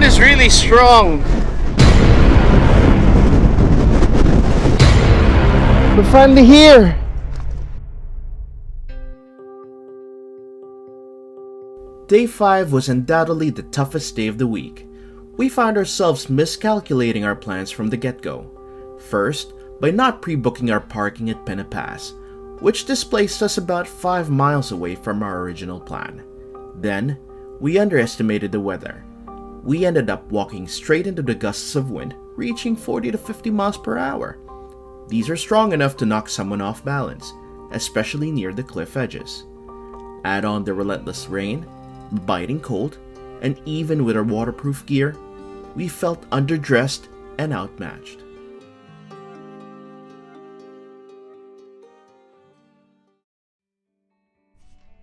is really strong. We're finally here. Day 5 was undoubtedly the toughest day of the week. We found ourselves miscalculating our plans from the get-go. First, by not pre-booking our parking at Pena Pass, which displaced us about 5 miles away from our original plan. Then, we underestimated the weather. We ended up walking straight into the gusts of wind, reaching 40 to 50 miles per hour. These are strong enough to knock someone off balance, especially near the cliff edges. Add on the relentless rain, biting cold, and even with our waterproof gear, we felt underdressed and outmatched.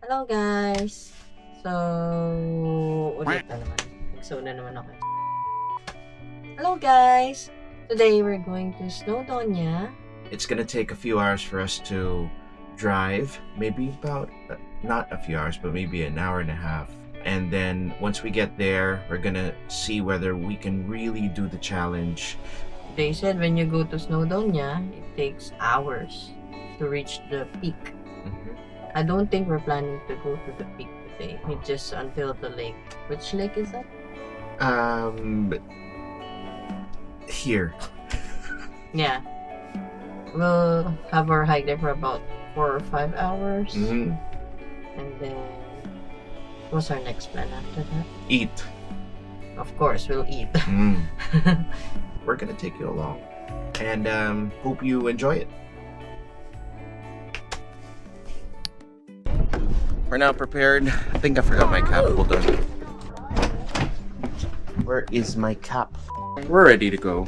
Hello guys! So, ulit na naman. Nagsauna naman ako. Hello guys! Today we're going to Snowdon. It's gonna take a few hours for us to drive, maybe about, not a few hours, but maybe an hour and a half. And then once we get there, we're gonna see whether we can really do the challenge. They said when you go to Snowdon, it takes hours to reach the peak. I don't think we're planning to go to the peak today. Just until the lake. Which lake is that? Here. Yeah. We'll have our hike there for about 4 or 5 hours. Mm-hmm. And then, what's our next plan after that? Eat. Of course, we'll eat. We're gonna take you along. And hope you enjoy it. We're now prepared. I think I forgot my cap. Hold on. Where is my cap? We're ready to go.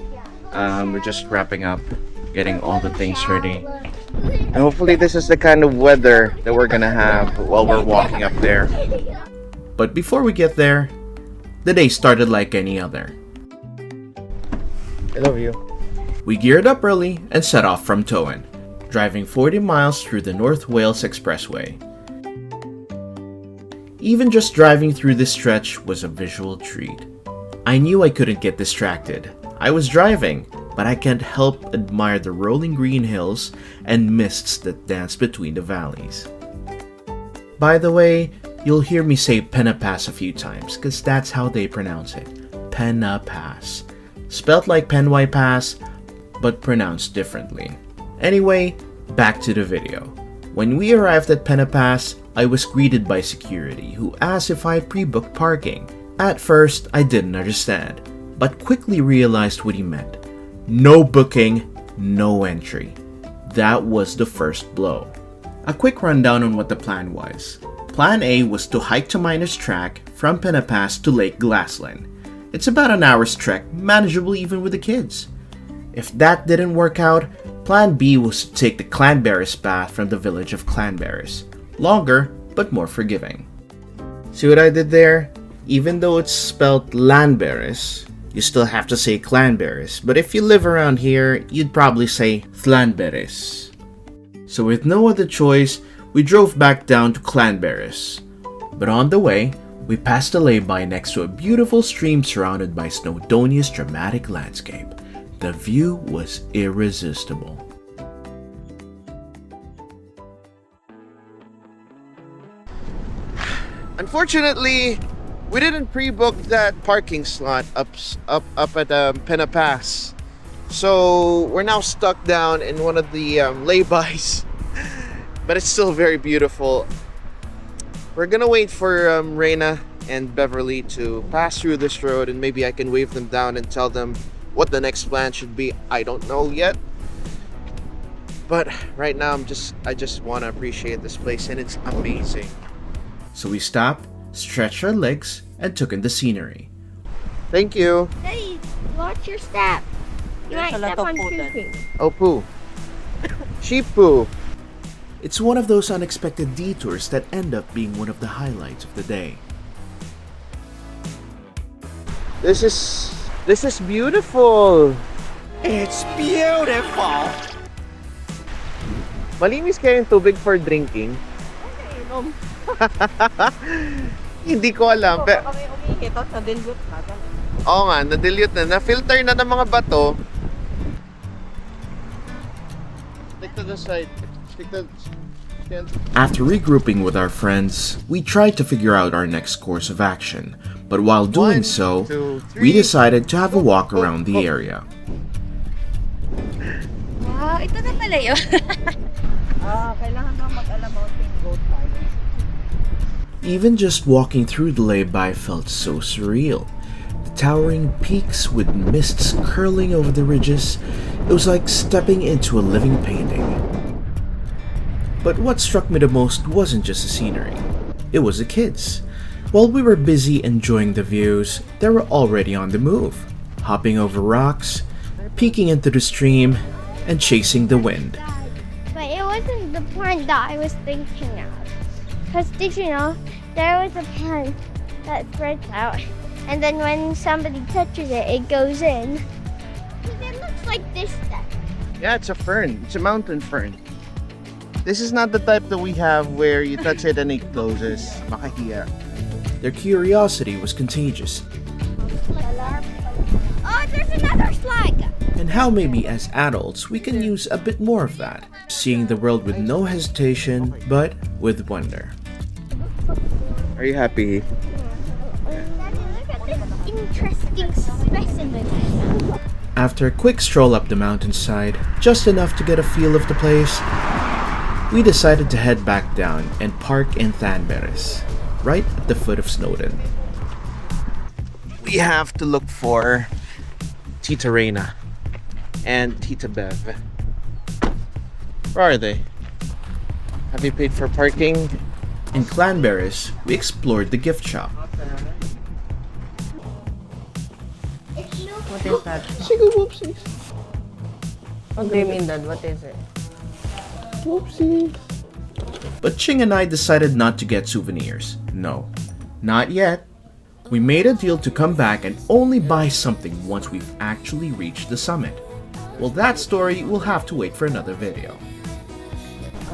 We're just wrapping up, getting all the things ready. And hopefully this is the kind of weather that we're gonna have while we're walking up there. But before we get there, the day started like any other. I love you. We geared up early and set off from Towan, driving 40 miles through the North Wales Expressway. Even just driving through this stretch was a visual treat. I knew I couldn't get distracted. I was driving, but I can't help admire the rolling green hills and mists that dance between the valleys. By the way, you'll hear me say Pena Pass a few times, cause that's how they pronounce it. Pena Pass. Spelt like Penway Pass, but pronounced differently. Anyway, back to the video. When we arrived at Pena Pass, I was greeted by security who asked if I pre-booked parking. At first, I didn't understand, but quickly realized what he meant. No booking, no entry. That was the first blow. A quick rundown on what the plan was. Plan A was to hike to Miners Track from Pena Pass to Lake Glassland. It's about an hour's trek, manageable even with the kids. If that didn't work out, Plan B was to take the Clanberries path from the village of Clanberries. Longer, but more forgiving. See what I did there? Even though it's spelled Landberries, you still have to say Clanberries, but if you live around here, you'd probably say Thlanberries. So with no other choice, we drove back down to Clanberries. But on the way, we passed a lay-by next to a beautiful stream surrounded by Snowdonia's dramatic landscape. The view was irresistible. Unfortunately, we didn't pre-book that parking slot up at Pena Pass. So we're now stuck down in one of the laybys. But it's still very beautiful. We're gonna wait for Reina and Beverly to pass through this road, and maybe I can wave them down and tell them what the next plan should be. I don't know yet. But right now I just want to appreciate this place, and it's amazing. So we stopped, stretched our legs, and took in the scenery. Thank you. Hey, watch your step. You might step on poo. Oh, poo. Sheep poo. It's one of those unexpected detours that end up being one of the highlights of the day. This is beautiful. It's beautiful. Malinis kaya yung tubig for drinking? Hindi ko alam. Kami umihi, tapos nadilgot na. Oo nga, na-dilute na. Na-filter na ng mga bato. Stick to the side. Stick to... After regrouping with our friends, we tried to figure out our next course of action. But while doing so, we decided to have a walk around the area. Wow, ito na pala yun. Kailangan bang mag-alam mountain goat tayo? Even just walking through the lay-by felt so surreal. The towering peaks with mists curling over the ridges, it was like stepping into a living painting. But what struck me the most wasn't just the scenery, it was the kids. While we were busy enjoying the views, they were already on the move, hopping over rocks, peeking into the stream, and chasing the wind. But it wasn't the pond that I was thinking of. Because did you know, there was a pond that spreads out, and then when somebody touches it, it goes in. It looks like this then. Yeah, it's a fern. It's a mountain fern. This is not the type that we have where you touch it and it closes. Makahiya. Their curiosity was contagious. Oh, there's another slide! And how maybe as adults we can use a bit more of that, seeing the world with no hesitation, but with wonder. Are you happy? Daddy, look at this interesting specimen. After a quick stroll up the mountainside, just enough to get a feel of the place, we decided to head back down and park in Thanberes, right at the foot of Snowdon. We have to look for Tita Reina and Tita Bev. Where are they? Have you paid for parking? In Clanberries, we explored the gift shop. What is that? Sige, whoopsies. What do you mean, Dad? What is it? Whoopsies. But Ching and I decided not to get souvenirs. No, not yet. We made a deal to come back and only buy something once we've actually reached the summit. Well, that story will have to wait for another video.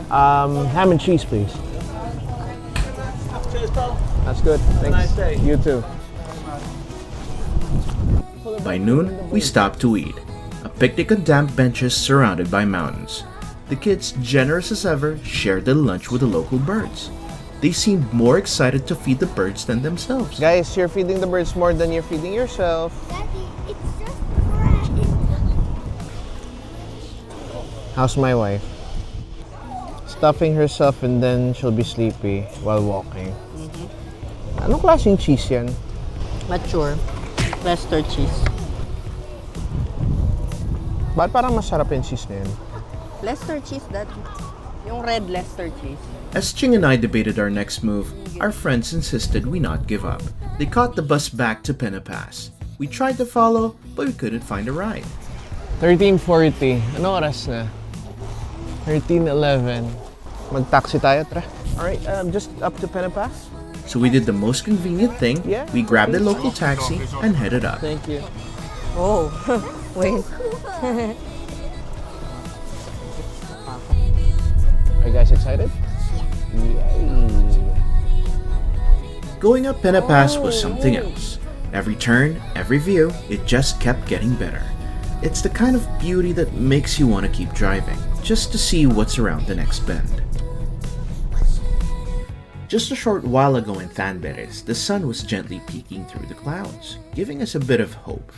Ham and cheese, please. That's good. Thanks. You too. By noon, we stopped to eat. A picnic on damp benches surrounded by mountains. The kids, generous as ever, shared their lunch with the local birds. They seemed more excited to feed the birds than themselves. Guys, you're feeding the birds more than you're feeding yourself. Daddy, it's just bread. How's my wife? Stuffing herself and then she'll be sleepy while walking. Anong klaseng cheese yan? Mature. Leicester cheese. Ba't parang masarap yung cheese na yun? Leicester cheese, Dad. Yung red Leicester cheese. As Ching and I debated our next move, our friends insisted we not give up. They caught the bus back to Pena Pass. We tried to follow, but we couldn't find a ride. 13:40. Ano oras na? 13:11. Mag-taxi tayo, tra. Alright, just up to Pena Pass. So we did the most convenient thing. Yeah. We grabbed a local taxi and headed up. Thank you. Oh, wait. Are you guys excited? Yay! Going up Pena Pass was something else. Every turn, every view, it just kept getting better. It's the kind of beauty that makes you want to keep driving, just to see what's around the next bend. Just a short while ago in Thanberes, the sun was gently peeking through the clouds, giving us a bit of hope.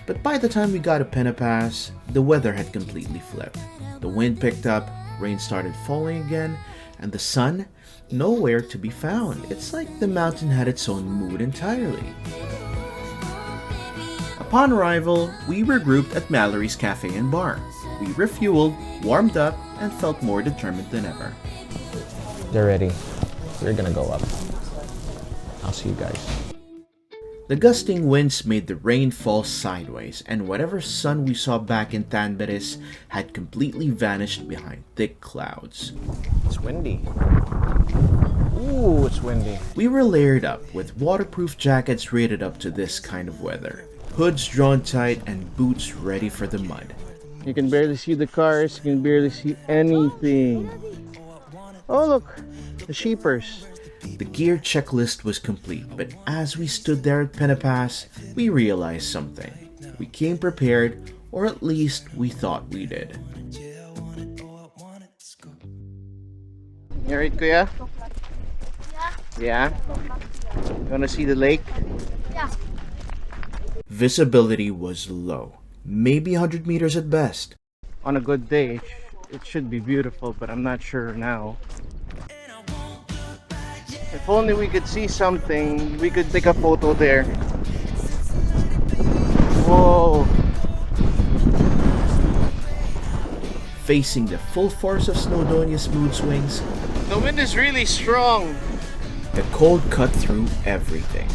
But by the time we got to Pena Pass, the weather had completely flipped. The wind picked up, rain started falling again, and the sun, nowhere to be found. It's like the mountain had its own mood entirely. Upon arrival, we regrouped at Mallory's Cafe and Bar. We refueled, warmed up, and felt more determined than ever. They're ready. We're gonna go up. I'll see you guys. The gusting winds made the rain fall sideways, and whatever sun we saw back in Thanberes had completely vanished behind thick clouds. It's windy. Ooh, it's windy. We were layered up with waterproof jackets rated up to this kind of weather, hoods drawn tight and boots ready for the mud. You can barely see the cars, you can barely see anything. Oh look, the sheepers. The gear checklist was complete, but as we stood there at Penapass, we realized something. We came prepared, or at least we thought we did. You alright, Kuya? Yeah? You wanna see the lake? Yeah. Visibility was low, maybe 100 meters at best. On a good day, it should be beautiful, but I'm not sure now. If only we could see something, we could take a photo there. Whoa! Facing the full force of Snowdonia's mood swings, The wind is really strong. the cold cut through everything.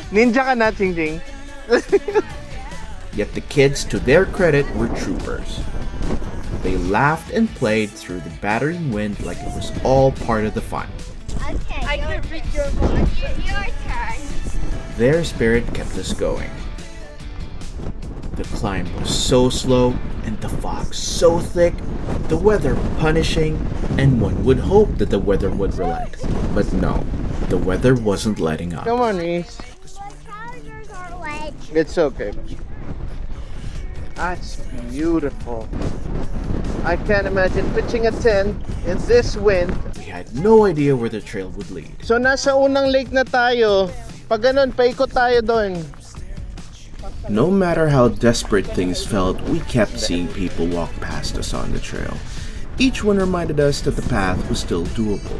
Ninja ka na, Ching Ching. Yet the kids, to their credit, were troopers. They laughed and played through the battering wind like it was all part of the fun. Okay. I could read your book. Your turn. Their spirit kept us going. The climb was so slow and the fog so thick, the weather punishing, and one would hope that the weather would relent. But no, the weather wasn't letting up. Come on, Reese. My trousers are wet. It's okay. That's beautiful. I can't imagine pitching a tent in this wind. We had no idea where the trail would lead. So nasa unang lake na tayo. Pag ganun, paikot tayo doon. No matter how desperate things felt, we kept seeing people walk past us on the trail. Each one reminded us that the path was still doable.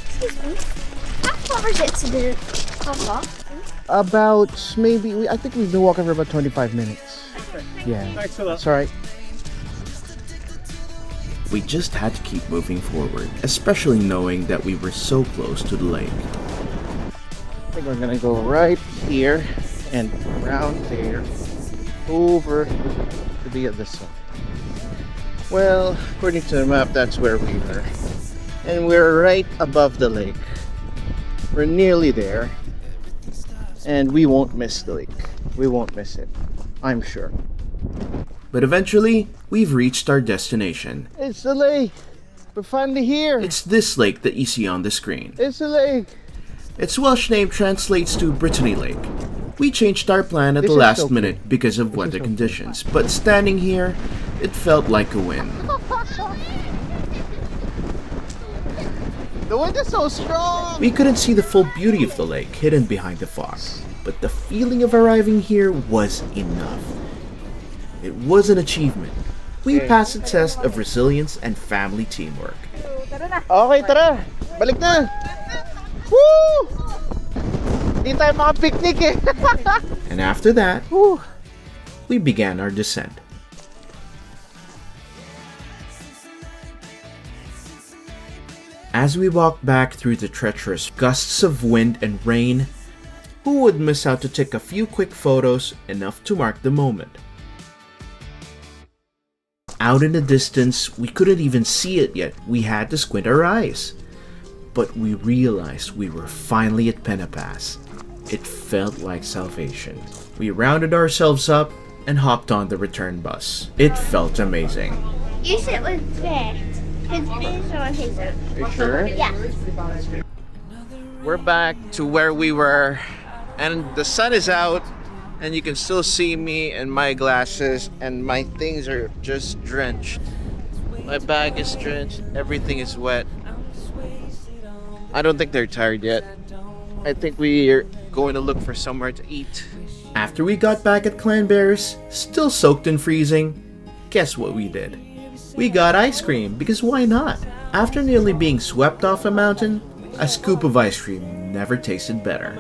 Excuse me. How far is it to the cover? About maybe, I think we've been walking for about 25 minutes. Yeah, that's alright. We just had to keep moving forward, especially knowing that we were so close to the lake. I think we're gonna go right here and around there, over to the other side. Well, according to the map, that's where we were. And we're right above the lake. We're nearly there. And we won't miss the lake. We won't miss it. I'm sure. But eventually, we've reached our destination. It's the lake. We're finally here. It's this lake that you see on the screen. It's the lake. Its Welsh name translates to Brittany Lake. We changed our plan at the This is last okay. minute because of weather conditions, but standing here, it felt like a win. The wind is so strong. We couldn't see the full beauty of the lake hidden behind the fog, but the feeling of arriving here was enough. It was an achievement. We passed the test of resilience and family teamwork. Okay, tara. Balik na. Woo! Hindi tayo maka-picnic eh. And after that, Woo! we began our descent. As we walked back through the treacherous gusts of wind and rain, who would miss out to take a few quick photos, enough to mark the moment? Out in the distance, we couldn't even see it yet. We had to squint our eyes. But we realized we were finally at Penapass. It felt like salvation. We rounded ourselves up and hopped on the return bus. It felt amazing. You sit with Bear. His bear's on his own. You sure? Yeah. We're back to where we were, and the sun is out, and you can still see me and my glasses, and my things are just drenched. My bag is drenched, everything is wet. I don't think they're tired yet. I think we're going to look for somewhere to eat. After we got back at Clanbear's, still soaked and freezing, guess what we did? We got ice cream, because why not? After nearly being swept off a mountain, a scoop of ice cream never tasted better.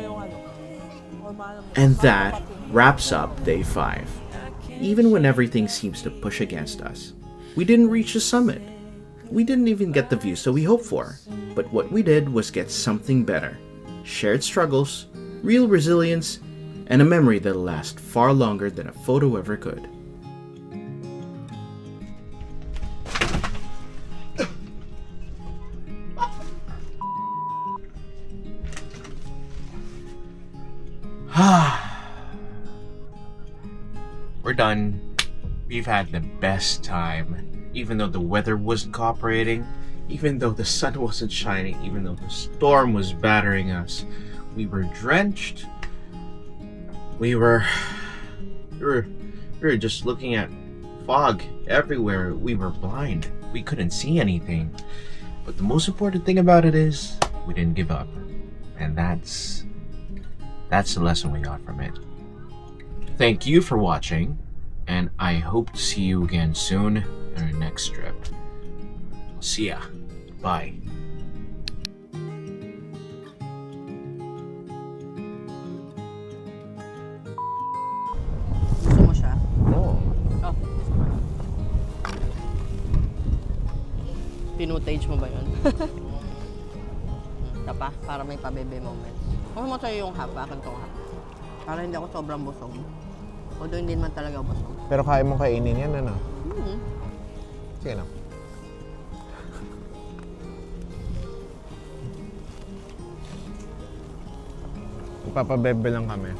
And that wraps up day 5. Even when everything seems to push against us. We didn't reach the summit. We didn't even get the views that we hoped for. But what we did was get something better. Shared struggles, real resilience, and a memory that'll last far longer than a photo ever could. We're done. We've had the best time. Even though the weather wasn't cooperating, Even though the sun wasn't shining, even though the storm was battering us, we were drenched. We were just looking at fog everywhere. We were blind. We couldn't see anything. But the most important thing about it is we didn't give up. And that's the lesson we got from it. Thank you for watching, and I hope to see you again soon in our next trip. See ya. Bye. Gusto mo siya? Oh. Oh. Pinutage mo ba yun? Tapa, para may pabebe moments. Kung mo sa'yo yung hap, akin tong hap. Para hindi ako sobrang busog. Although hindi naman talaga busog. Pero kaya mong kainin yan, ano? Sige lang. Magpapabebe lang kami.